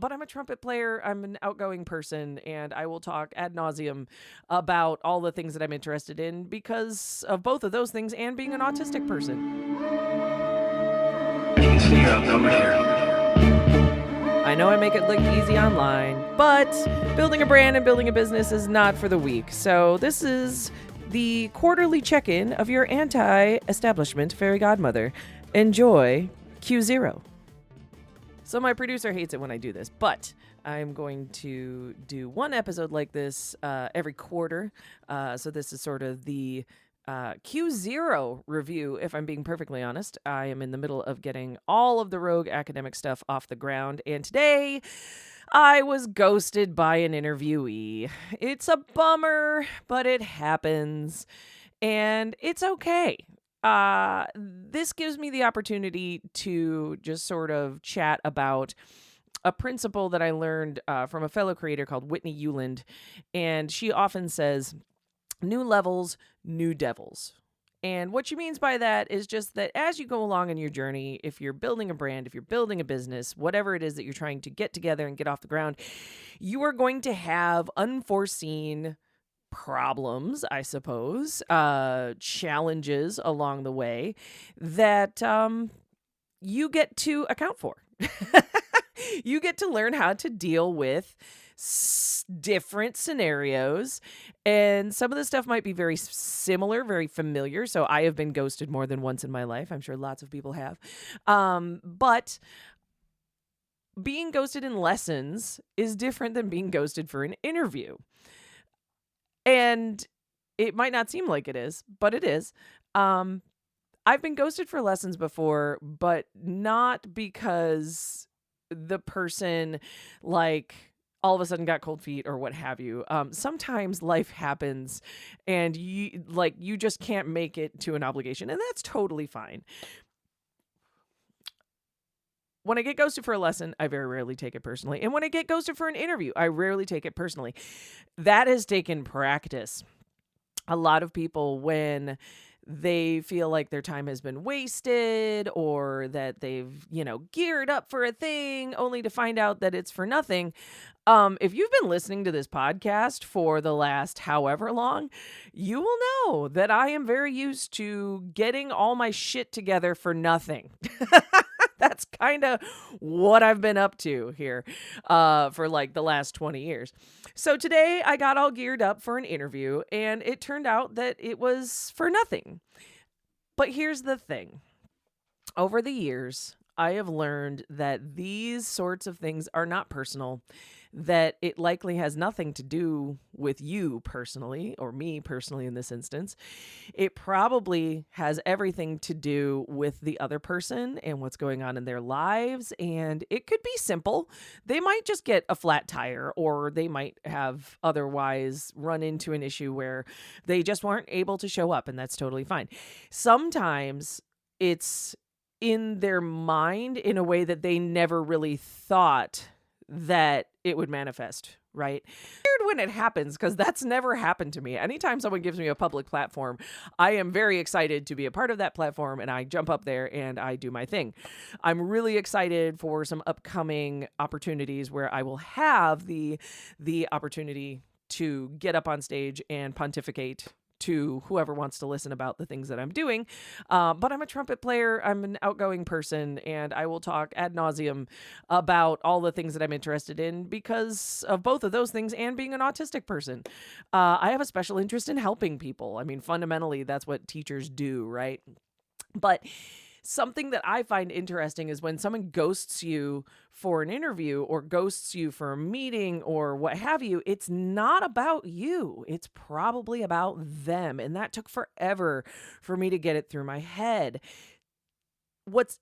but I'm a trumpet player. I'm an outgoing person, and I will talk ad nauseum about all the things that I'm interested in because of both of those things and being an autistic person. I can see you're outnumbered here. I know I make it look easy online, but building a brand and building a business is not for the weak. So this is the quarterly check-in of your Anti-Establishment Fairy Godmother. Enjoy Q0. So my producer hates it when I do this, but I'm going to do one episode like this every quarter. So this is sort of the Q0 review, if I'm being perfectly honest. I am in the middle of getting all of the rogue academic stuff off the ground, and today I was ghosted by an interviewee. It's a bummer, but it happens, and it's okay. This gives me the opportunity to just sort of chat about a principle that I learned from a fellow creator called Whitney Euland, and she often says, new levels, new devils. And what she means by that is just that as you go along in your journey, if you're building a brand, if you're building a business, whatever it is that you're trying to get together and get off the ground, you are going to have unforeseen problems, I suppose, challenges along the way that you get to account for. You get to learn how to deal with different scenarios, and some of the stuff might be very similar, very familiar. So I have been ghosted more than once in my life. I'm sure lots of people have. But being ghosted in lessons is different than being ghosted for an interview. And it might not seem like it is, but it is. I've been ghosted for lessons before, but not because the person like all of a sudden got cold feet or what have you. Sometimes life happens and you just can't make it to an obligation, and that's totally fine. When I get ghosted for a lesson, I very rarely take it personally. And when I get ghosted for an interview, I rarely take it personally. That has taken practice. A lot of people, when they feel like their time has been wasted or that they've, geared up for a thing only to find out that it's for nothing. If you've been listening to this podcast for the last however long, you will know that I am very used to getting all my shit together for nothing. That's kind of what I've been up to here for like the last 20 years. So today I got all geared up for an interview, and it turned out that it was for nothing. But here's the thing. Over the years, I have learned that these sorts of things are not personal, that it likely has nothing to do with you personally, or me personally in this instance. It probably has everything to do with the other person and what's going on in their lives. And it could be simple. They might just get a flat tire, or they might have otherwise run into an issue where they just weren't able to show up, and that's totally fine. Sometimes it's in their mind in a way that they never really thought that it would manifest, right? Weird when it happens, because that's never happened to me. Anytime someone gives me a public platform, I am very excited to be a part of that platform, and I jump up there and I do my thing. I'm really excited for some upcoming opportunities where I will have the opportunity to get up on stage and pontificate to whoever wants to listen about the things that I'm doing. But I'm a trumpet player. I'm an outgoing person, and I will talk ad nauseum about all the things that I'm interested in because of both of those things and being an autistic person. I have a special interest in helping people. I mean, fundamentally, that's what teachers do, right? But something that I find interesting is when someone ghosts you for an interview or ghosts you for a meeting or what have you, it's not about you. It's probably about them. And that took forever for me to get it through my head. What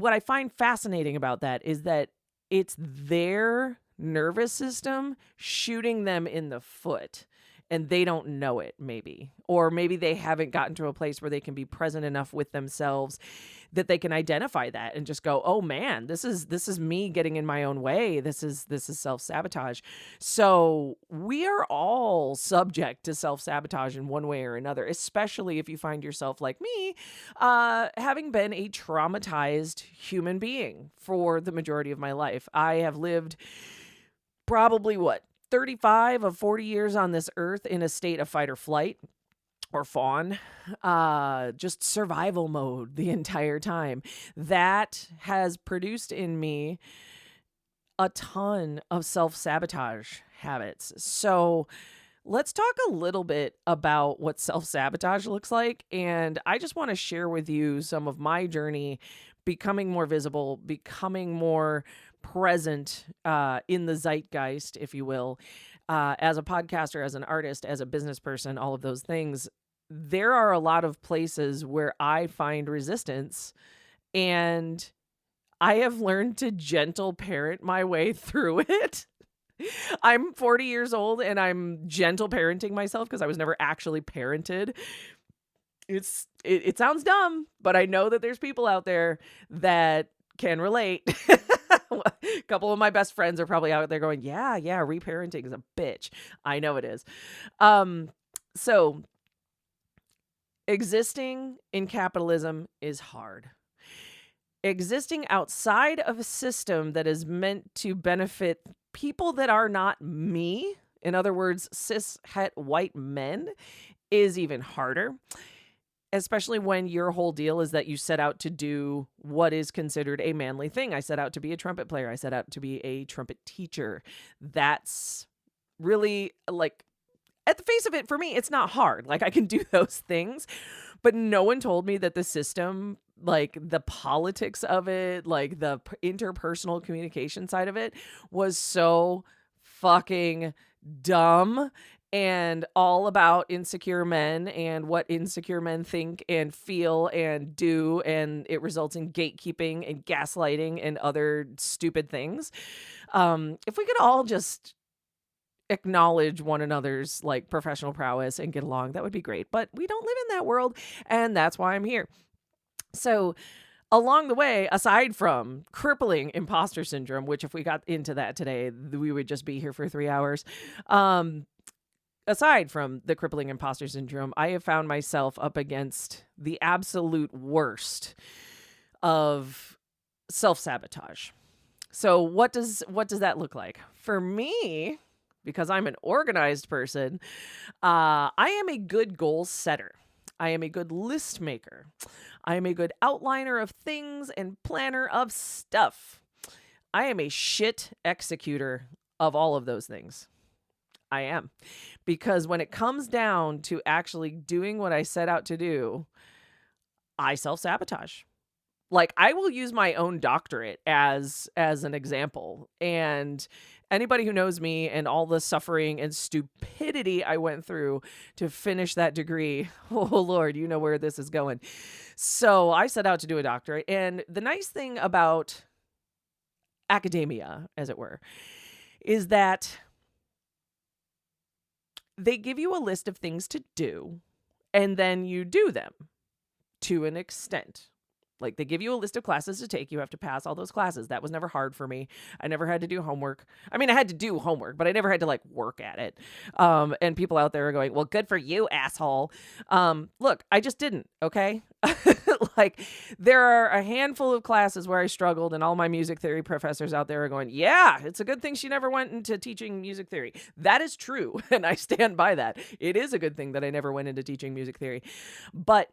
I find fascinating about that is that it's their nervous system shooting them in the foot. And they don't know it, maybe. Or maybe they haven't gotten to a place where they can be present enough with themselves that they can identify that and just go, oh man, this is me getting in my own way. This is self-sabotage. So we are all subject to self-sabotage in one way or another, especially if you find yourself like me, having been a traumatized human being for the majority of my life. I have lived probably 35 of 40 years on this earth in a state of fight or flight or fawn, just survival mode the entire time. That has produced in me a ton of self-sabotage habits. So let's talk a little bit about what self-sabotage looks like. And I just want to share with you some of my journey becoming more visible, becoming more present in the zeitgeist, if you will, as a podcaster, as an artist, as a business person, all of those things. There are a lot of places where I find resistance, and I have learned to gentle parent my way through it. I'm 40 years old and I'm gentle parenting myself because I was never actually parented. It sounds dumb, but I know that there's people out there that can relate. A couple of my best friends are probably out there going, yeah, reparenting is a bitch. I know it is. So existing in capitalism is hard. Existing outside of a system that is meant to benefit people that are not me, in other words, cis het white men, is even harder. Especially when your whole deal is that you set out to do what is considered a manly thing. I set out to be a trumpet player. I set out to be a trumpet teacher. That's really, like, at the face of it, for me, it's not hard. Like, I can do those things, but no one told me that the system, like the politics of it, like the interpersonal communication side of it, was so fucking dumb and all about insecure men and what insecure men think and feel and do, and it results in gatekeeping and gaslighting and other stupid things. If we could all just acknowledge one another's like professional prowess and get along, that would be great. But we don't live in that world, and that's why I'm here. So along the way, aside from crippling imposter syndrome, which if we got into that today, we would just be here for 3 hours. Aside from the crippling imposter syndrome, I have found myself up against the absolute worst of self-sabotage. So what does that look like? For me, because I'm an organized person, I am a good goal setter. I am a good list maker. I am a good outliner of things and planner of stuff. I am a shit executor of all of those things. I am. Because when it comes down to actually doing what I set out to do, I self-sabotage. Like, I will use my own doctorate as an example. And anybody who knows me and all the suffering and stupidity I went through to finish that degree, oh Lord, you know where this is going. So I set out to do a doctorate. And the nice thing about academia, as it were, is that they give you a list of things to do, and then you do them to an extent. Like, they give you a list of classes to take. You have to pass all those classes. That was never hard for me. I never had to do homework. I mean, I had to do homework, but I never had to like work at it. And people out there are going, well, good for you, asshole. Look, I just didn't. Okay. Like, there are a handful of classes where I struggled, and all my music theory professors out there are going, yeah, it's a good thing she never went into teaching music theory. That is true. And I stand by that. It is a good thing that I never went into teaching music theory. But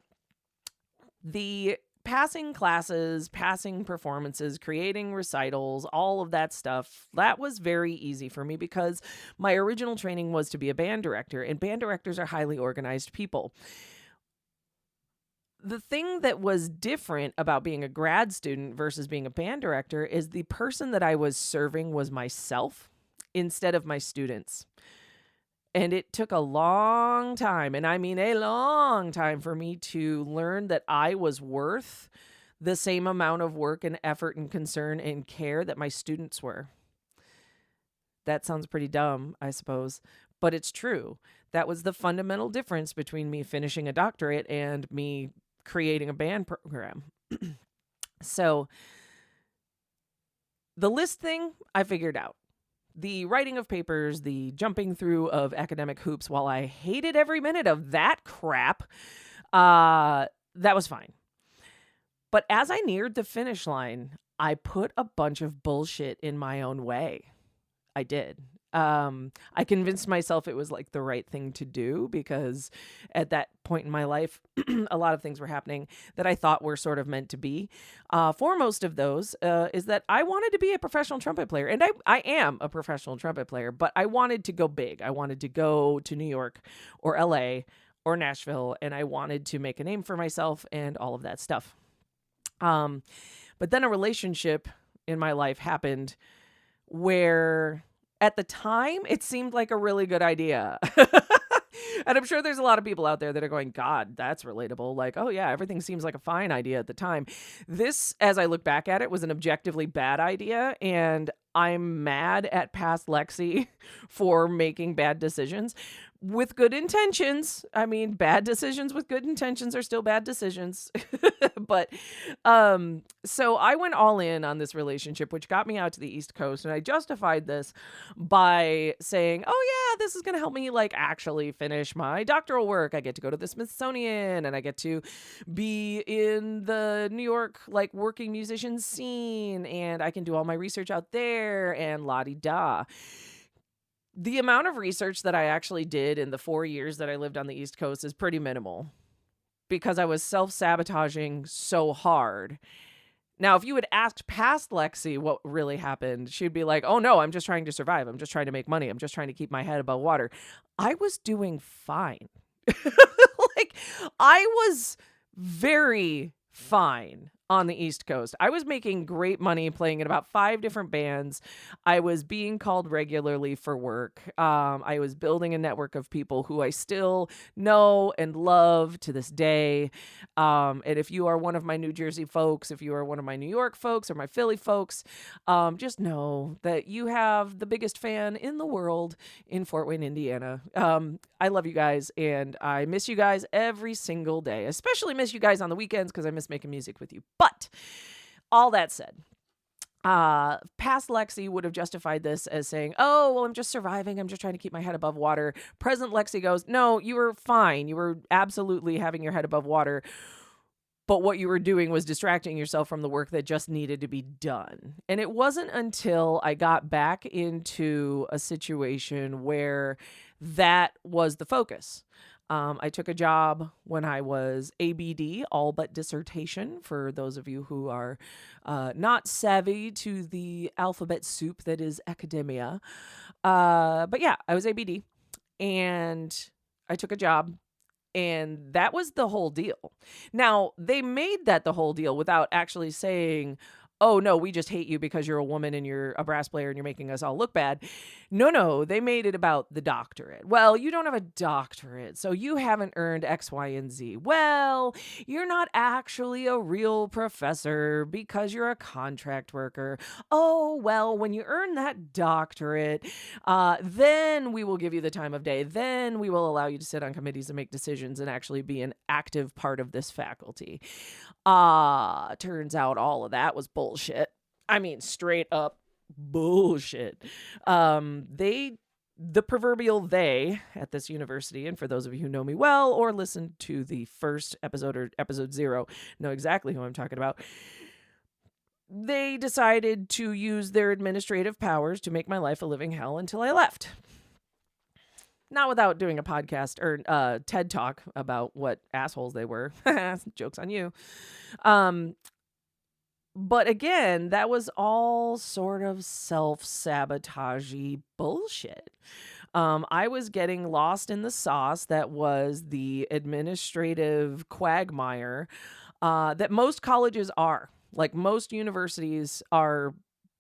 the passing classes, passing performances, creating recitals, all of that stuff, that was very easy for me because my original training was to be a band director, and band directors are highly organized people. The thing that was different about being a grad student versus being a band director is the person that I was serving was myself instead of my students. And it took a long time, and I mean a long time, for me to learn that I was worth the same amount of work and effort and concern and care that my students were. That sounds pretty dumb, I suppose, but it's true. That was the fundamental difference between me finishing a doctorate and me creating a band program. So the list thing, I figured out. The writing of papers, the jumping through of academic hoops, while I hated every minute of that crap, that was fine. But as I neared the finish line, I put a bunch of bullshit in my own way. I did. I convinced myself it was like the right thing to do because at that point in my life, a lot of things were happening that I thought were sort of meant to be. Foremost of those is that I wanted to be a professional trumpet player. And I am a professional trumpet player, but I wanted to go big. I wanted to go to New York or LA or Nashville, and I wanted to make a name for myself and all of that stuff. But then a relationship in my life happened where at the time it seemed like a really good idea. And I'm sure there's a lot of people out there that are going, God, that's relatable. Like, oh yeah, everything seems like a fine idea at the time. This, as I look back at it, was an objectively bad idea. And I'm mad at past Lexi for making bad decisions with good intentions. I mean, bad decisions with good intentions are still bad decisions. But so I went all in on this relationship, which got me out to the East Coast, and I justified this by saying, oh yeah, this is going to help me like actually finish my doctoral work. I get to go to the Smithsonian, and I get to be in the New York like working musician scene, and I can do all my research out there, and la-di-da. The amount of research that I actually did in the 4 years that I lived on the East Coast is pretty minimal because I was self-sabotaging so hard. Now, if you had asked past Lexi what really happened, she'd be like, oh no, I'm just trying to survive. I'm just trying to make money. I'm just trying to keep my head above water. I was doing fine. Like, I was very fine on the East Coast. I was making great money playing in about 5 different bands. I was being called regularly for work. I was building a network of people who I still know and love to this day. And if you are one of my New Jersey folks, if you are one of my New York folks or my Philly folks, just know that you have the biggest fan in the world in Fort Wayne, Indiana. I love you guys, and I miss you guys every single day. Especially miss you guys on the weekends because I miss making music with you. But all that said, past Lexi would have justified this as saying, oh, well, I'm just surviving. I'm just trying to keep my head above water. Present Lexi goes, no, you were fine. You were absolutely having your head above water. But what you were doing was distracting yourself from the work that just needed to be done. And it wasn't until I got back into a situation where that was the focus. I took a job when I was ABD, all but dissertation, for those of you who are not savvy to the alphabet soup that is academia. But yeah, I was ABD, and I took a job. And that was the whole deal. Now, they made that the whole deal without actually saying, oh, no, we just hate you because you're a woman and you're a brass player and you're making us all look bad. No, they made it about the doctorate. Well, you don't have a doctorate, so you haven't earned X, Y, and Z. Well, you're not actually a real professor because you're a contract worker. Oh, well, when you earn that doctorate, then we will give you the time of day. Then we will allow you to sit on committees and make decisions and actually be an active part of this faculty. Turns out all of that was bullshit. I mean, straight up bullshit. The proverbial they at this university, and for those of you who know me well or listened to the first episode or episode 0, know exactly who I'm talking about. They decided to use their administrative powers to make my life a living hell until I left. Not without doing a podcast or TED Talk about what assholes they were. Joke's on you. But again, that was all sort of self-sabotagey bullshit. I was getting lost in the sauce that was the administrative quagmire that most colleges are. Like, most universities are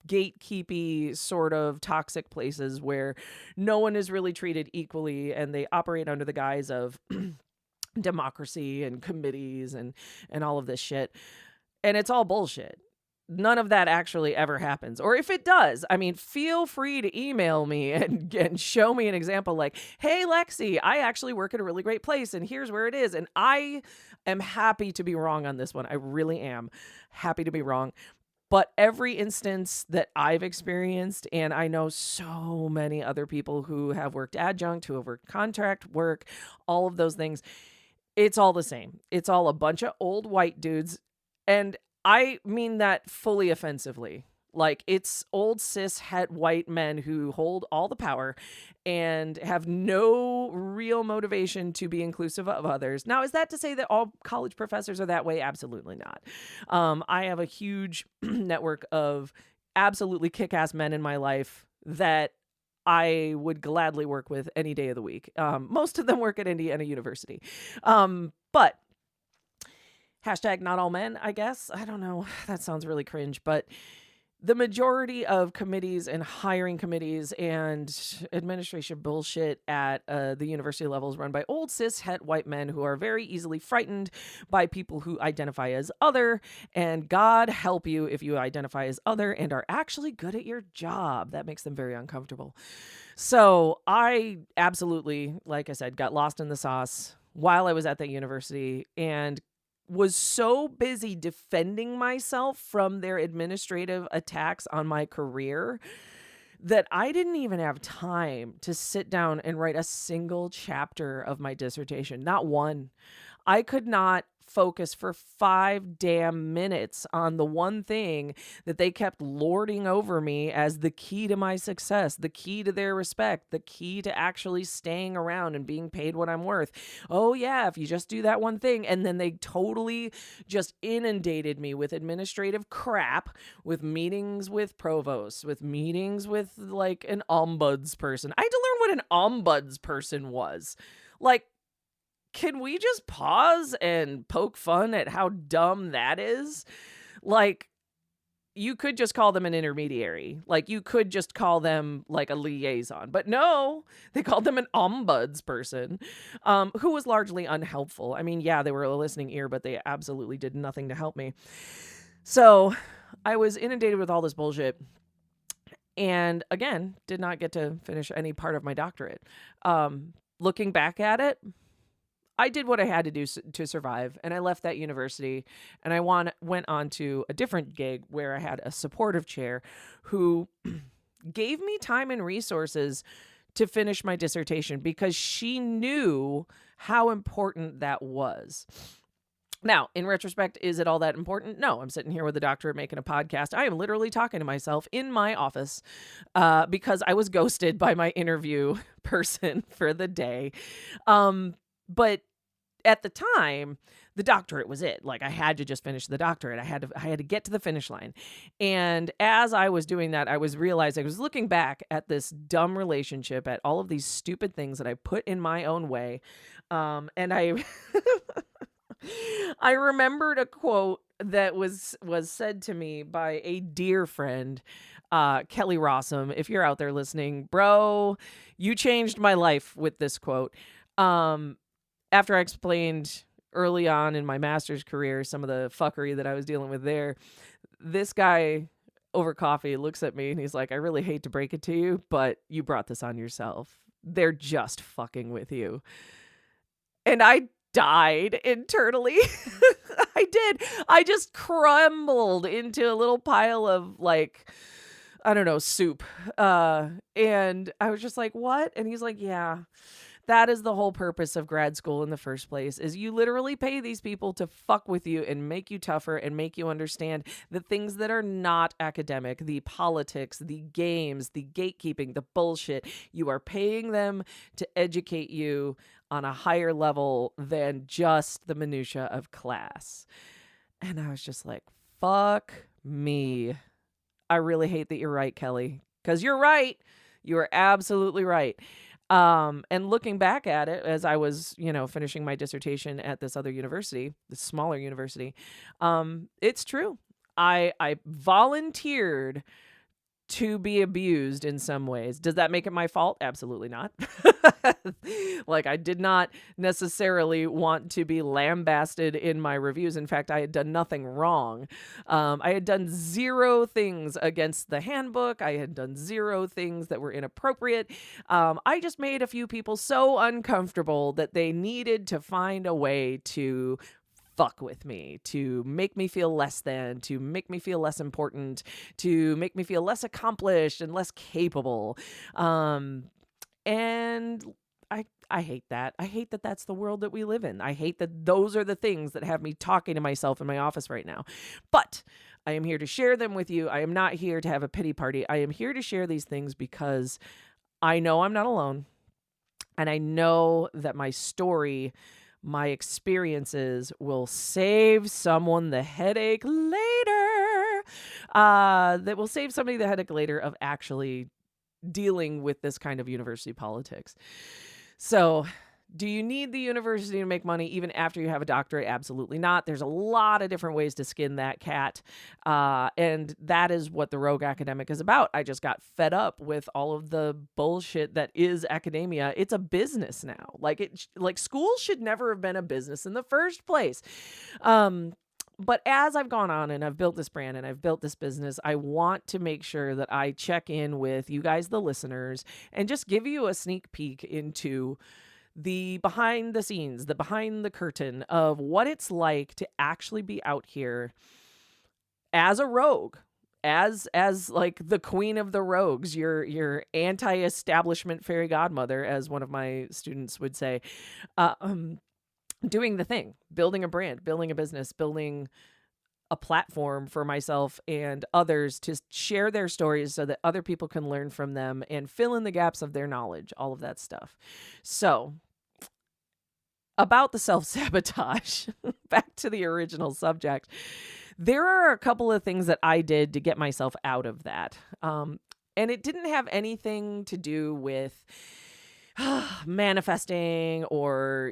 gatekeepy sort of toxic places where no one is really treated equally, and they operate under the guise of democracy and committees and all of this shit. And it's all bullshit. none of that actually ever happens. Or if it does, I mean, feel free to email me and show me an example like, hey, Lexi, I actually work at a really great place and here's where it is. And I am happy to be wrong on this one. I really am happy to be wrong. But every instance that I've experienced, and I know so many other people who have worked adjunct, who have worked contract work, all of those things, it's all the same. It's all a bunch of old white dudes. And I mean that fully offensively. Like, it's old cis het white men who hold all the power and have no real motivation to be inclusive of others. Now, is that to say that all college professors are that way? Absolutely not. I have a huge network of absolutely kick-ass men in my life that I would gladly work with any day of the week. Most of them work at Indiana University. But hashtag not all men, I guess. I don't know. That sounds really cringe, but the majority of committees and hiring committees and administration bullshit at the university level is run by old cis het white men who are very easily frightened by people who identify as other. And God help you if you identify as other and are actually good at your job. That makes them very uncomfortable. So I absolutely, like I said, got lost in the sauce while I was at that university and was so busy defending myself from their administrative attacks on my career that I didn't even have time to sit down and write a single chapter of my dissertation. Not one. I could not focus for 5 damn minutes on the one thing that they kept lording over me as the key to my success, the key to their respect, the key to actually staying around and being paid what I'm worth. Oh yeah, if you just do that one thing. And then they totally just inundated me with administrative crap, with meetings with provosts, with meetings with like an ombuds person. I had to learn what an ombuds person was. Like, can we just pause and poke fun at how dumb that is? Like, you could just call them an intermediary. Like, you could just call them like a liaison. But no, they called them an ombuds person, who was largely unhelpful. I mean, yeah, they were a listening ear, but they absolutely did nothing to help me. So I was inundated with all this bullshit. And again, did not get to finish any part of my doctorate. Looking back at it, I did what I had to do to survive, and I left that university, and I went on to a different gig where I had a supportive chair who gave me time and resources to finish my dissertation because she knew how important that was. Now, in retrospect, is it all that important? No, I'm sitting here with a doctorate making a podcast. I am literally talking to myself in my office because I was ghosted by my interview person for the day. But at the time, the doctorate was it. Like, I had to just finish the doctorate. I had to get to the finish line. And as I was doing that, I was looking back at this dumb relationship, at all of these stupid things that I put in my own way. And I I remembered a quote that was said to me by a dear friend, Kelly Rossum. If you're out there listening, bro, you changed my life with this quote. After I explained early on in my master's career some of the fuckery that I was dealing with there, this guy over coffee looks at me and he's like, I really hate to break it to you, but you brought this on yourself. They're just fucking with you. And I died internally. I did. I just crumbled into a little pile of, like, I don't know, soup. And I was just like, what? And he's like, yeah, that is the whole purpose of grad school in the first place, is you literally pay these people to fuck with you and make you tougher and make you understand the things that are not academic, the politics, the games, the gatekeeping, the bullshit. You are paying them to educate you on a higher level than just the minutia of class. And I was just like, fuck me. I really hate that you're right, Kelly, because you're right. You are absolutely right. And looking back at it as I was, finishing my dissertation at this other university, this smaller university, it's true. I volunteered to be abused in some ways. Does that make it my fault? Absolutely not. Like, I did not necessarily want to be lambasted in my reviews. In fact, I had done nothing wrong. I had done 0 things against the handbook. I had done 0 things that were inappropriate. I just made a few people so uncomfortable that they needed to find a way to fuck with me, to make me feel less than, to make me feel less important, to make me feel less accomplished and less capable. And I hate that. I hate that that's the world that we live in. I hate that those are the things that have me talking to myself in my office right now. But I am here to share them with you. I am not here to have a pity party. I am here to share these things because I know I'm not alone. And I know that my story, my experiences will save someone the headache later. That will save somebody the headache later of actually dealing with this kind of university politics. So, do you need the university to make money even after you have a doctorate? Absolutely not. There's a lot of different ways to skin that cat. And that is what the Rogue Academic is about. I just got fed up with all of the bullshit that is academia. It's a business now. Like school should never have been a business in the first place. But as I've gone on and I've built this brand and I've built this business, I want to make sure that I check in with you guys, the listeners, and just give you a sneak peek into the behind the scenes, the behind the curtain of what it's like to actually be out here as a rogue, as like the queen of the rogues, your anti-establishment fairy godmother, as one of my students would say. Doing the thing, building a brand, building a business, building a platform for myself and others to share their stories so that other people can learn from them and fill in the gaps of their knowledge, all of that stuff. So, about the self-sabotage, back to the original subject, there are a couple of things that I did to get myself out of that. And it didn't have anything to do with manifesting or,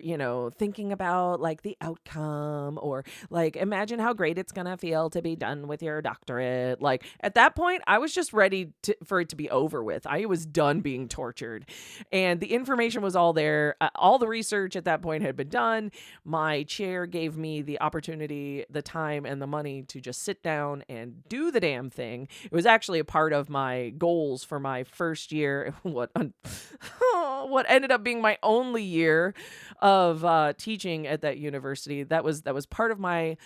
thinking about like the outcome or like imagine how great it's going to feel to be done with your doctorate. Like at that point, I was just ready for it to be over with. I was done being tortured and the information was all there. All the research at that point had been done. My chair gave me the opportunity, the time and the money to just sit down and do the damn thing. It was actually a part of my goals for my first year. What ended up being my only year of teaching at that university. That was part of my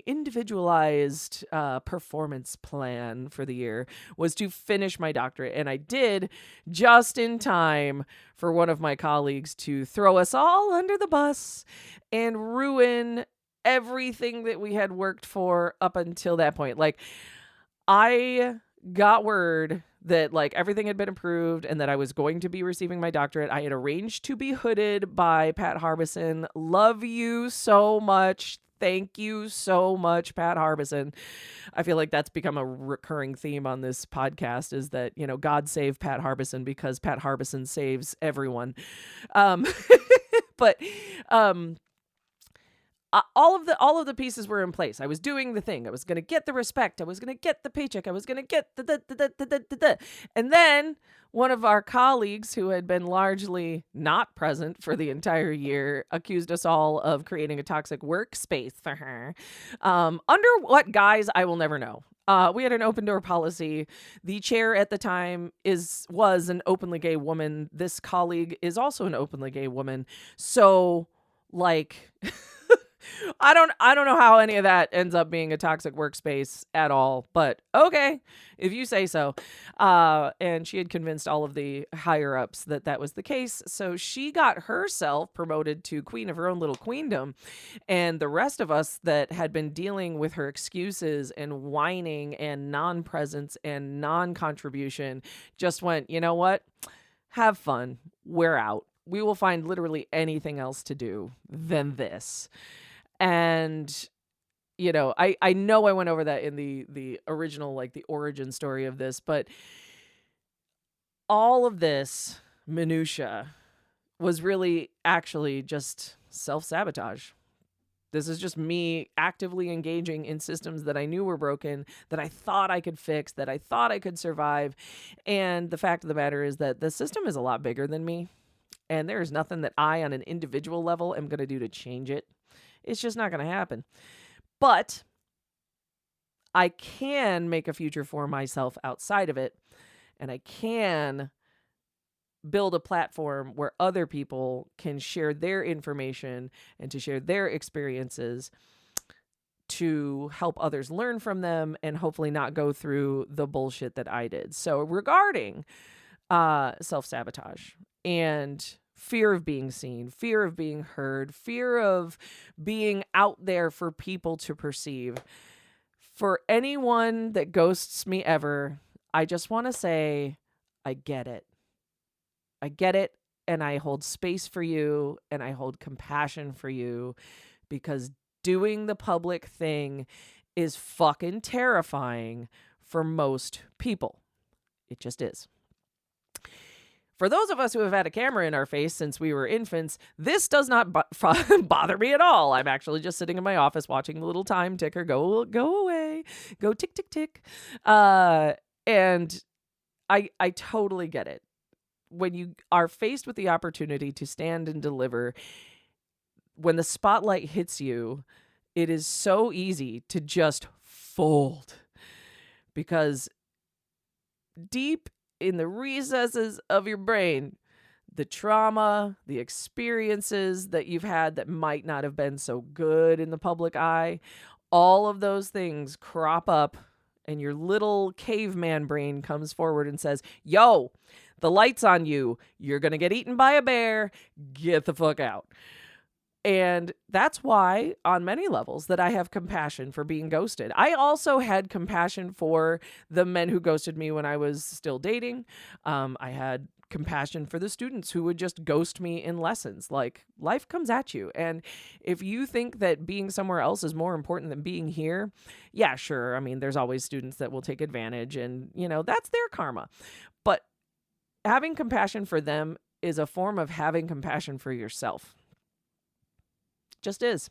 individualized performance plan for the year was to finish my doctorate. And I did just in time for one of my colleagues to throw us all under the bus and ruin everything that we had worked for up until that point. Like I got word that like everything had been approved and that I was going to be receiving my doctorate. I had arranged to be hooded by Pat Harbison. Love you so much. Thank you so much, Pat Harbison. I feel like that's become a recurring theme on this podcast is that, God save Pat Harbison because Pat Harbison saves everyone. But all of the pieces were in place. I was doing the thing. I was going to get the respect. I was going to get the paycheck. I was going to get the. And then one of our colleagues who had been largely not present for the entire year accused us all of creating a toxic workspace for her. Under what guise, I will never know. We had an open door policy. The chair at the time was an openly gay woman. This colleague is also an openly gay woman. So like I don't know how any of that ends up being a toxic workspace at all, but okay, if you say so. And she had convinced all of the higher ups that was the case. So she got herself promoted to queen of her own little queendom. And the rest of us that had been dealing with her excuses and whining and non-presence and non-contribution just went, you know what? Have fun. We're out. We will find literally anything else to do than this. And, I know I went over that in the original, like the origin story of this, but all of this minutia was really actually just self-sabotage. This is just me actively engaging in systems that I knew were broken, that I thought I could fix, that I thought I could survive. And the fact of the matter is that the system is a lot bigger than me. And there is nothing that I, on an individual level, am going to do to change it. It's just not going to happen. But I can make a future for myself outside of it. And I can build a platform where other people can share their information and to share their experiences to help others learn from them and hopefully not go through the bullshit that I did. So regarding self-sabotage and fear of being seen, fear of being heard, fear of being out there for people to perceive, for anyone that ghosts me ever, I just want to say, I get it. I get it, and I hold space for you, and I hold compassion for you, because doing the public thing is fucking terrifying for most people. It just is. For those of us who have had a camera in our face since we were infants, this does not bother me at all. I'm actually just sitting in my office watching the little time ticker go away, go tick, tick, tick. And I totally get it. When you are faced with the opportunity to stand and deliver, when the spotlight hits you, it is so easy to just fold, because deep in the recesses of your brain, the trauma, the experiences that you've had that might not have been so good in the public eye, all of those things crop up, and your little caveman brain comes forward and says, yo, the light's on you. You're going to get eaten by a bear. Get the fuck out. And that's why, on many levels, that I have compassion for being ghosted. I also had compassion for the men who ghosted me when I was still dating. I had compassion for the students who would just ghost me in lessons. Like, life comes at you. And if you think that being somewhere else is more important than being here, yeah, sure. I mean, there's always students that will take advantage, and, that's their karma. But having compassion for them is a form of having compassion for yourself. Just is.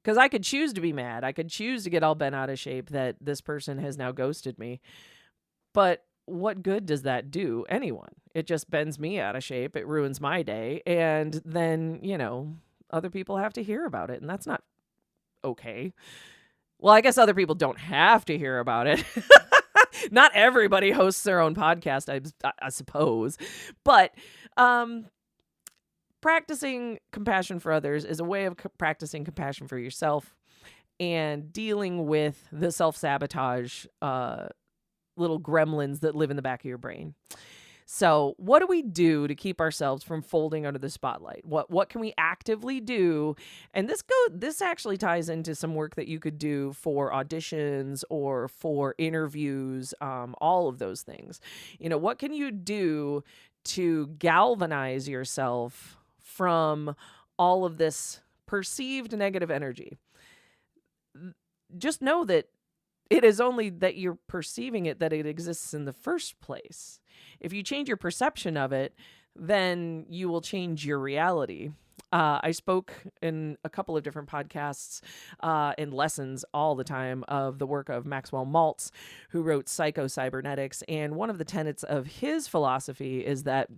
Because I could choose to be mad. I could choose to get all bent out of shape that this person has now ghosted me. But what good does that do anyone? It just bends me out of shape. It ruins my day. And then, other people have to hear about it. And that's not okay. Well, I guess other people don't have to hear about it. Not everybody hosts their own podcast, I suppose. But practicing compassion for others is a way of practicing compassion for yourself and dealing with the self-sabotage little gremlins that live in the back of your brain. So what do we do to keep ourselves from folding under the spotlight? What can we actively do? And this actually ties into some work that you could do for auditions or for interviews, all of those things. What can you do to galvanize yourself from all of this perceived negative energy? Just know that it is only that you're perceiving it that it exists in the first place. If you change your perception of it, then you will change your reality. I spoke in a couple of different podcasts and lessons all the time of the work of Maxwell Maltz, who wrote Psycho-Cybernetics. And one of the tenets of his philosophy is that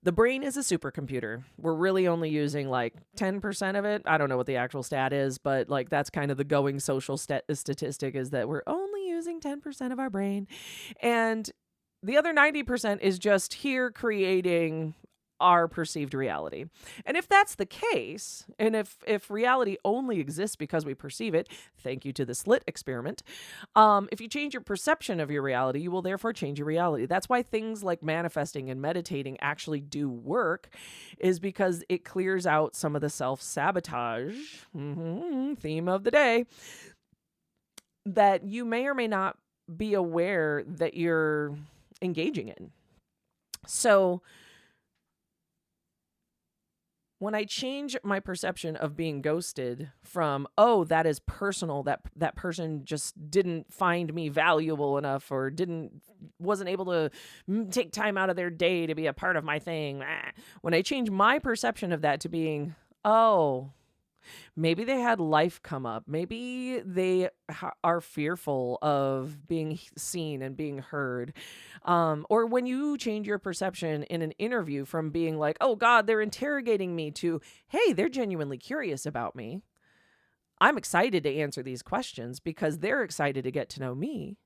the brain is a supercomputer. We're really only using like 10% of it. I don't know what the actual stat is, but like that's kind of the going social statistic, is that we're only using 10% of our brain. And the other 90% is just here creating our perceived reality. And if that's the case, and if reality only exists because we perceive it, thank you to the slit experiment, if you change your perception of your reality, you will therefore change your reality. That's why things like manifesting and meditating actually do work, is because it clears out some of the self-sabotage, theme of the day, that you may or may not be aware that you're engaging in. So when I change my perception of being ghosted from, oh, that is personal, that person just didn't find me valuable enough, or wasn't able to take time out of their day to be a part of my thing. When I change my perception of that to being, oh, Maybe they had life come up. Maybe they are fearful of being seen and being heard. Or when you change your perception in an interview from being like, oh God, they're interrogating me, to, hey, they're genuinely curious about me. I'm excited to answer these questions because they're excited to get to know me.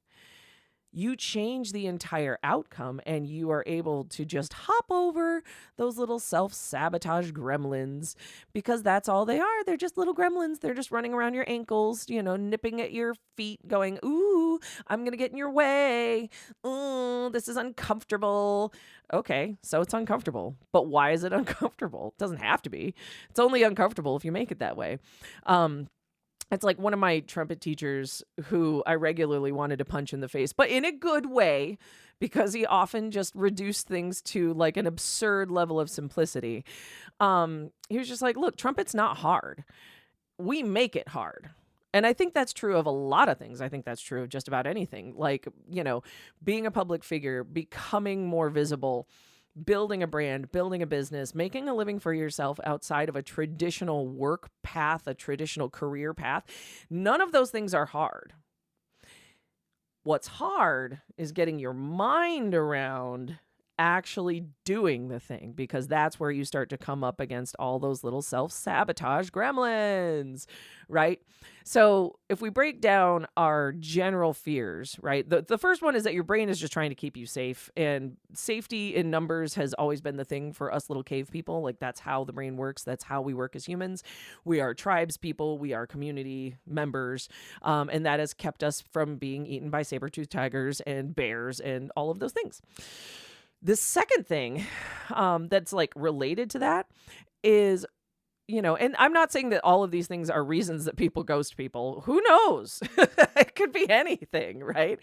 You change the entire outcome, and you are able to just hop over those little self-sabotage gremlins, because that's all they are. They're just little gremlins. They're just running around your ankles, nipping at your feet, going, ooh, I'm going to get in your way. Ooh, this is uncomfortable. Okay, so it's uncomfortable. But why is it uncomfortable? It doesn't have to be. It's only uncomfortable if you make it that way. It's like one of my trumpet teachers who I regularly wanted to punch in the face, but in a good way, because he often just reduced things to like an absurd level of simplicity. He was just like, look, trumpet's not hard. We make it hard. And I think that's true of a lot of things. I think that's true of just about anything. Like, being a public figure, becoming more visible, building a brand, building a business, making a living for yourself outside of a traditional work path, a traditional career path. None of those things are hard. What's hard is getting your mind around actually doing the thing, because that's where you start to come up against all those little self-sabotage gremlins, right? So if we break down our general fears, right? The first one is that your brain is just trying to keep you safe, and safety in numbers has always been the thing for us little cave people. Like, that's how the brain works. That's how we work as humans. We are tribes people. We are community members. And that has kept us from being eaten by saber-toothed tigers and bears and all of those things. The second thing that's like related to that is, and I'm not saying that all of these things are reasons that people ghost people. Who knows? It could be anything, right?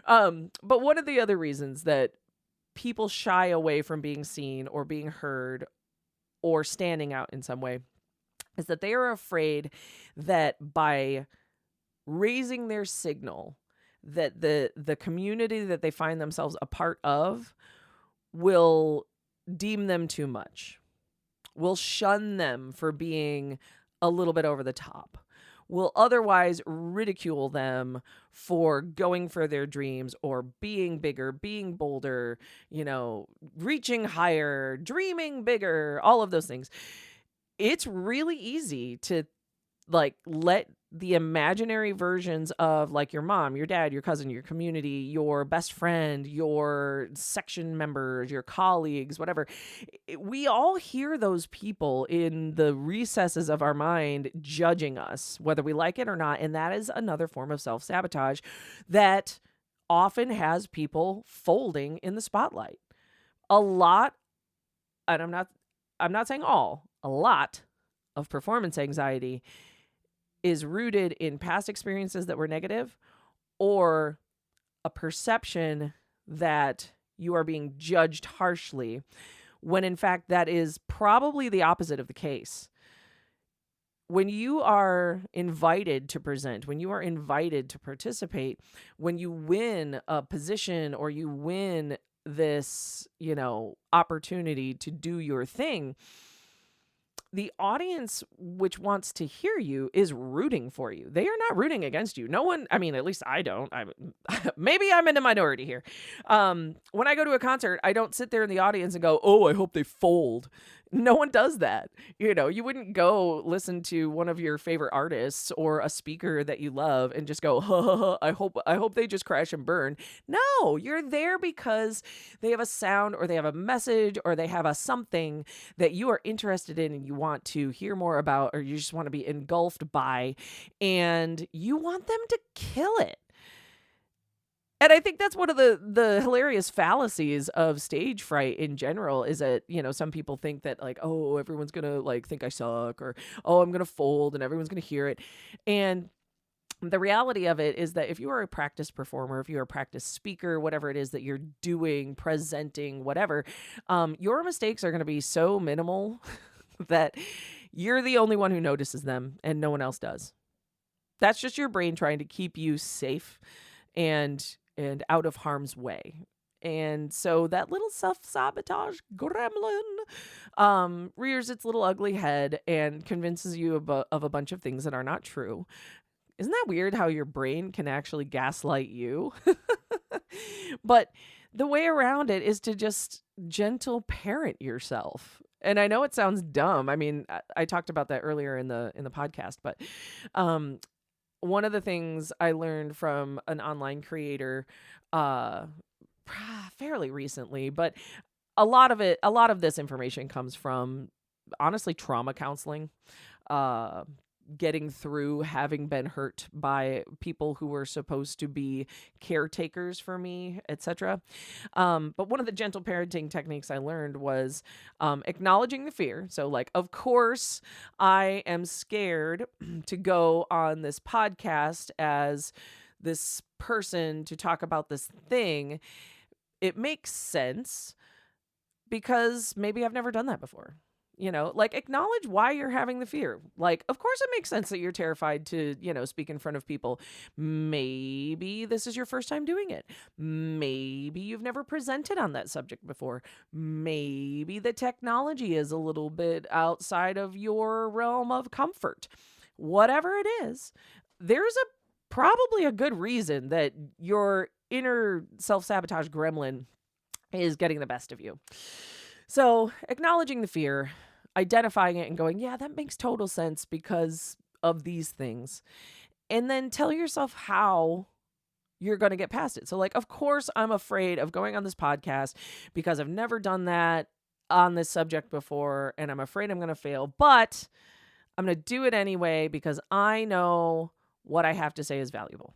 But one of the other reasons that people shy away from being seen or being heard or standing out in some way is that they are afraid that by raising their signal, that the community that they find themselves a part of will deem them too much, will shun them for being a little bit over the top, will otherwise ridicule them for going for their dreams or being bigger, being bolder, reaching higher, dreaming bigger, all of those things. It's really easy to like let the imaginary versions of like your mom, your dad, your cousin, your community, your best friend, your section members, your colleagues, whatever. We all hear those people in the recesses of our mind judging us, whether we like it or not. And that is another form of self-sabotage that often has people folding in the spotlight. A lot, and I'm not saying all, a lot of performance anxiety is rooted in past experiences that were negative, or a perception that you are being judged harshly, when in fact that is probably the opposite of the case. When you are invited to present, when you are invited to participate, when you win a position or you win this, opportunity to do your thing, the audience which wants to hear you is rooting for you. They are not rooting against you. No one, I mean, at least I don't. Maybe I'm in the minority here. When I go to a concert, I don't sit there in the audience and go, oh, I hope they fold. No one does that. You wouldn't go listen to one of your favorite artists or a speaker that you love and just go, ha, ha, ha, I hope they just crash and burn. No, you're there because they have a sound or they have a message or they have a something that you are interested in and you want to hear more about, or you just want to be engulfed by, and you want them to kill it. And I think that's one of the hilarious fallacies of stage fright in general, is that, some people think that like, oh, everyone's going to like think I suck, or, oh, I'm going to fold and everyone's going to hear it. And the reality of it is that if you are a practice performer, if you're a practice speaker, whatever it is that you're doing, presenting, whatever, your mistakes are going to be so minimal that you're the only one who notices them and no one else does. That's just your brain trying to keep you safe and out of harm's way. And so that little self-sabotage gremlin rears its little ugly head and convinces you of a bunch of things that are not true. Isn't that weird how your brain can actually gaslight you? But the way around it is to just gentle parent yourself. And I know it sounds dumb. I mean, I talked about that earlier in the podcast, but um one of the things I learned from an online creator uh fairly recently, but a lot of this information comes from honestly trauma counseling. Uh Getting through having been hurt by people who were supposed to be caretakers for me, etc. But one of the gentle parenting techniques I learned was acknowledging the fear. So, like, of course, I am scared to go on this podcast as this person to talk about this thing. It makes sense because maybe I've never done that before. Like, acknowledge why you're having the fear. Like, of course it makes sense that you're terrified to, speak in front of people. Maybe this is your first time doing it. Maybe you've never presented on that subject before. Maybe the technology is a little bit outside of your realm of comfort. Whatever it is, there's probably a good reason that your inner self-sabotage gremlin is getting the best of you. So, acknowledging the fear, identifying it and going, yeah, that makes total sense because of these things. And then tell yourself how you're going to get past it. So, like, of course, I'm afraid of going on this podcast because I've never done that on this subject before, and I'm afraid I'm going to fail, but I'm going to do it anyway because I know what I have to say is valuable.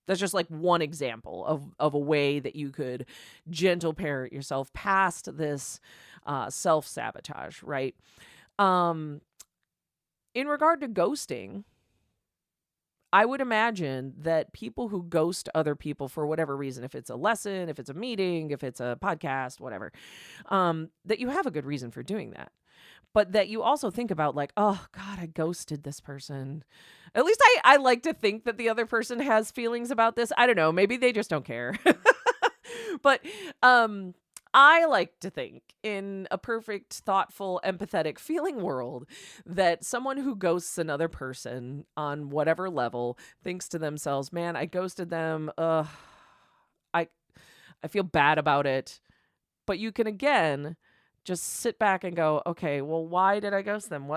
That's just like one example of a way that you could gentle parent yourself past this self-sabotage, right? In regard to ghosting, I would imagine that people who ghost other people for whatever reason, if it's a lesson, if it's a meeting, if it's a podcast, whatever, that you have a good reason for doing that. But that you also think about, like, oh, God, I ghosted this person. At least I like to think that the other person has feelings about this. I don't know. Maybe they just don't care. But I like to think in a perfect, thoughtful, empathetic feeling world that someone who ghosts another person on whatever level thinks to themselves, man, I ghosted them. I feel bad about it. But you can, again, just sit back and go, okay, well, why did I ghost them?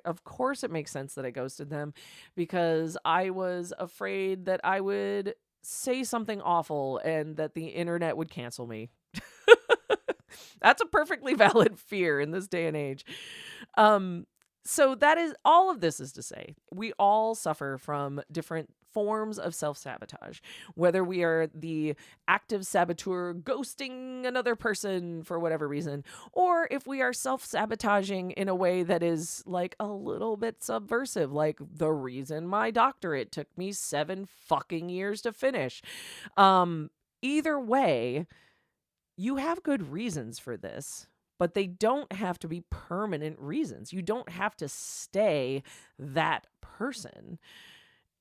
Of course it makes sense that I ghosted them because I was afraid that I would say something awful and that the internet would cancel me. That's a perfectly valid fear in this day and age. So that is, all of this is to say, we all suffer from different forms of self-sabotage, whether we are the active saboteur ghosting another person for whatever reason, or if we are self-sabotaging in a way that is like a little bit subversive, like the reason my doctorate took me 7 fucking years to finish. Either way, you have good reasons for this, but they don't have to be permanent reasons. You don't have to stay that person.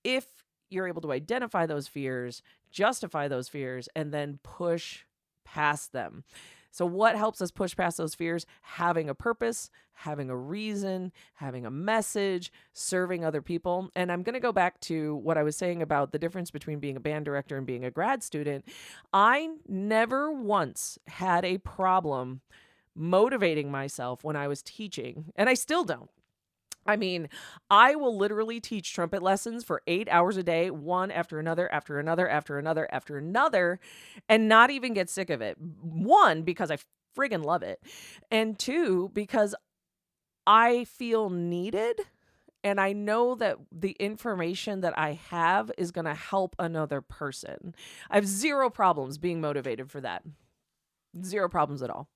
If you're able to identify those fears, justify those fears, and then push past them. So what helps us push past those fears? Having a purpose, having a reason, having a message, serving other people. And I'm going to go back to what I was saying about the difference between being a band director and being a grad student. I never once had a problem motivating myself when I was teaching, and I still don't. I mean, I will literally teach trumpet lessons for 8 hours a day, one after another, after another, after another, after another, and not even get sick of it. One, because I friggin' love it. And two, because I feel needed. And I know that the information that I have is going to help another person. I have zero problems being motivated for that. Zero problems at all.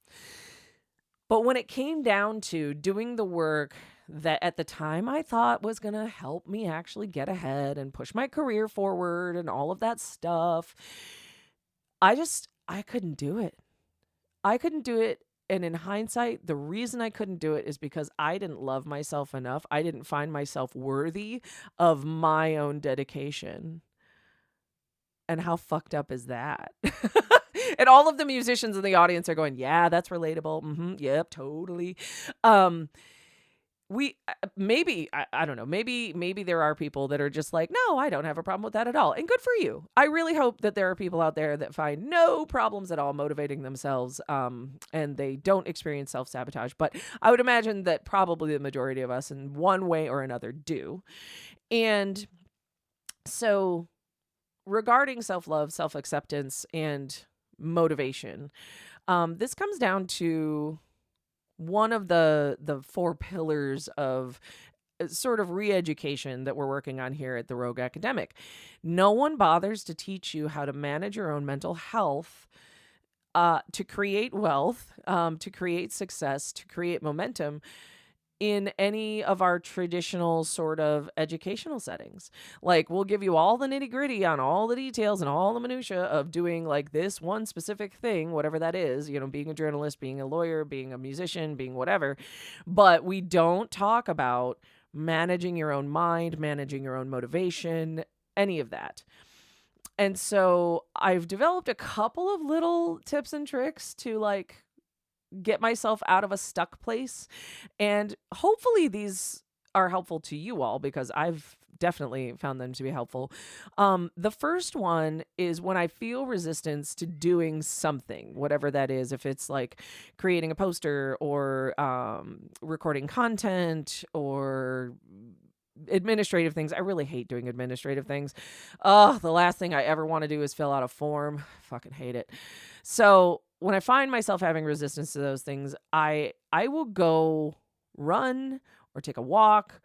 But when it came down to doing the work that at the time I thought was going to help me actually get ahead and push my career forward and all of that stuff, I couldn't do it. I couldn't do it. And in hindsight, the reason I couldn't do it is because I didn't love myself enough. I didn't find myself worthy of my own dedication. And how fucked up is that? And all of the musicians in the audience are going, yeah, that's relatable. Yep, totally. Um, we maybe I don't know, maybe there are people that are just like, no, I don't have a problem with that at all, and good for you. I really hope that there are people out there that find no problems at all motivating themselves, and they don't experience self-sabotage. But I would imagine that probably the majority of us in one way or another do. And so regarding self-love, self-acceptance, and motivation, this comes down to one of the four pillars of sort of re-education that we're working on here at the Rogue Academic. No one bothers to teach you how to manage your own mental health, to create wealth, to create success, to create momentum in any of our traditional sort of educational settings. Like, we'll give you all the nitty gritty on all the details and all the minutia of doing like this one specific thing, whatever that is, being a journalist, being a lawyer, being a musician, being whatever. But we don't talk about managing your own mind, managing your own motivation, any of that. And so I've developed a couple of little tips and tricks to like get myself out of a stuck place. And hopefully these are helpful to you all, because I've definitely found them to be helpful. The first one is when I feel resistance to doing something, whatever that is, if it's like creating a poster or recording content or administrative things. I really hate doing administrative things. The last thing I ever want to do is fill out a form. Fucking hate it. So when I find myself having resistance to those things, I will go run or take a walk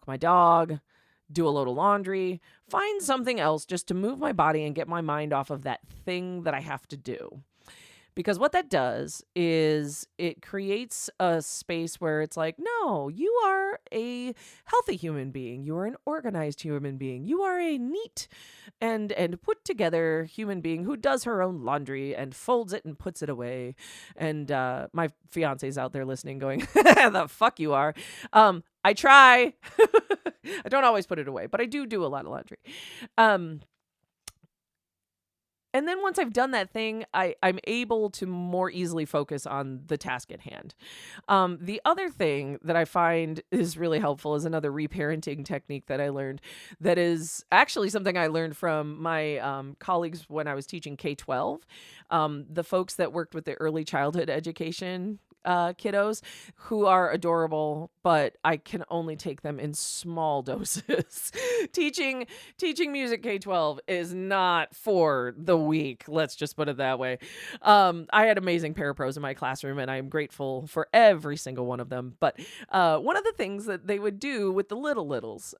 my dog, do a load of laundry, find something else just to move my body and get my mind off of that thing that I have to do. Because what that does is it creates a space where it's like, no, you are a healthy human being. You are an organized human being. You are a neat and put together human being who does her own laundry and folds it and puts it away. And my fiance's out there listening going, the fuck you are. I try. I don't always put it away, but I do a lot of laundry. And then once I've done that thing, I'm able to more easily focus on the task at hand. The other thing that I find is really helpful is another reparenting technique that I learned, that is actually something I learned from my colleagues when I was teaching K-12. The folks that worked with the early childhood education kiddos, who are adorable, but I can only take them in small doses. Teaching music K-12 is not for the weak. Let's just put it that way. I had amazing parapros in my classroom, and I'm grateful for every single one of them. But one of the things that they would do with the littles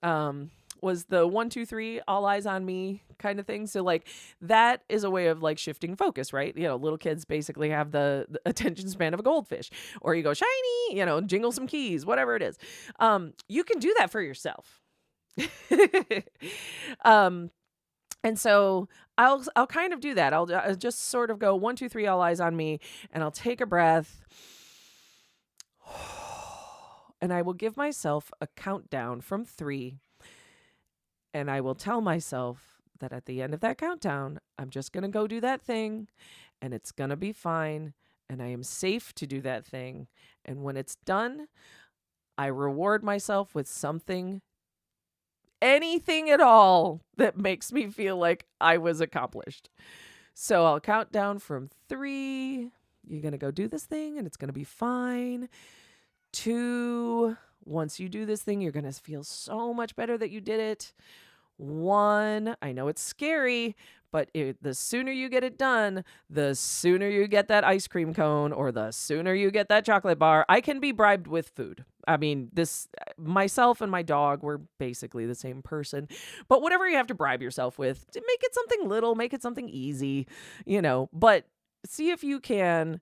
was the 1, 2, 3, all eyes on me kind of thing. So like that is a way of like shifting focus, right? Little kids basically have the attention span of a goldfish, or you go shiny, jingle some keys, whatever it is. You can do that for yourself. And so I'll kind of do that. I'll just sort of go 1, 2, 3, all eyes on me, and I'll take a breath. And I will give myself a countdown from 3. And I will tell myself that at the end of that countdown, I'm just going to go do that thing, and it's going to be fine. And I am safe to do that thing. And when it's done, I reward myself with something, anything at all, that makes me feel like I was accomplished. So I'll count down from 3. You're going to go do this thing, and it's going to be fine. 2. Once you do this thing, you're going to feel so much better that you did it. 1. I know it's scary, but the sooner you get it done, the sooner you get that ice cream cone, or the sooner you get that chocolate bar. I can be bribed with food. I mean, myself and my dog, we're basically the same person. But whatever you have to bribe yourself with, make it something little, make it something easy, But see if you can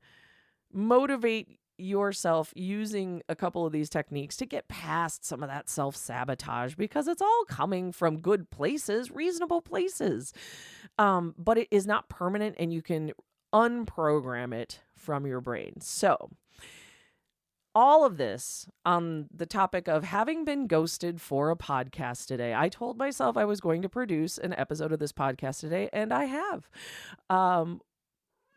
motivate yourself using a couple of these techniques to get past some of that self-sabotage, because it's all coming from good places, reasonable places. But it is not permanent, and you can unprogram it from your brain. So all of this on the topic of having been ghosted for a podcast today. I told myself I was going to produce an episode of this podcast today, and I have.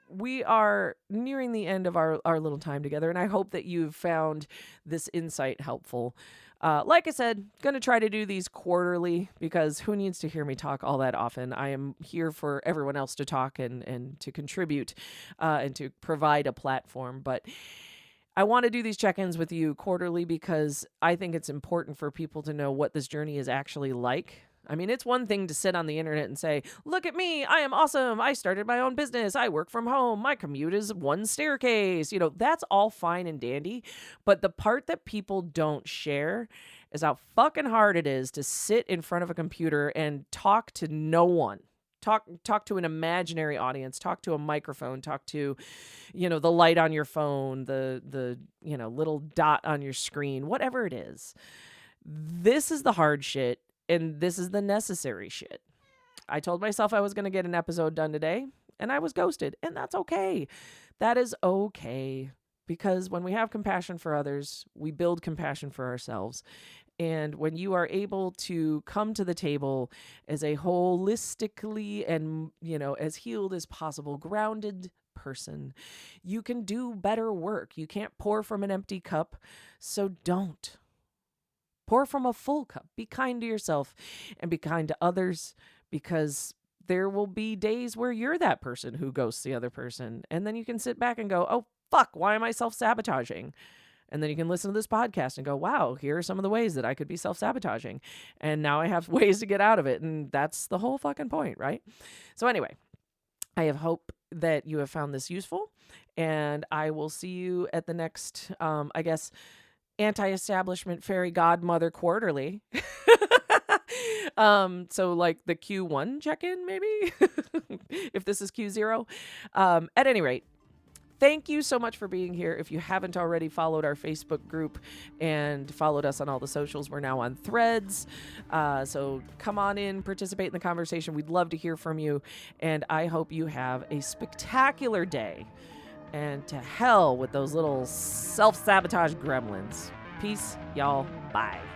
we are nearing the end of our little time together, and I hope that you've found this insight helpful. Like I said, going to try to do these quarterly because who needs to hear me talk all that often? I am here for everyone else to talk and to contribute and to provide a platform. But I want to do these check-ins with you quarterly because I think it's important for people to know what this journey is actually like. I mean, it's one thing to sit on the internet and say, look at me, I am awesome. I started my own business. I work from home. My commute is one staircase. That's all fine and dandy. But the part that people don't share is how fucking hard it is to sit in front of a computer and talk to no one. Talk to an imaginary audience, talk to a microphone, talk to, the light on your phone, the little dot on your screen, whatever it is. This is the hard shit. And this is the necessary shit. I told myself I was going to get an episode done today, and I was ghosted. And that's okay. That is okay. Because when we have compassion for others, we build compassion for ourselves. And when you are able to come to the table as a holistically and, as healed as possible, grounded person, you can do better work. You can't pour from an empty cup, so don't. Pour from a full cup. Be kind to yourself and be kind to others, because there will be days where you're that person who ghosts the other person. And then you can sit back and go, oh, fuck, why am I self-sabotaging? And then you can listen to this podcast and go, wow, here are some of the ways that I could be self-sabotaging. And now I have ways to get out of it. And that's the whole fucking point, right? So anyway, I have hope that you have found this useful. And I will see you at the next, Anti-Establishment Fairy Godmother quarterly. So like the Q1 check-in, maybe, if this is Q0. At any rate, thank you so much for being here. If you haven't already followed our Facebook group and followed us on all the socials, we're now on Threads. So come on in, participate in the conversation. We'd love to hear from you. And I hope you have a spectacular day. And to hell with those little self-sabotage gremlins. Peace, y'all. Bye.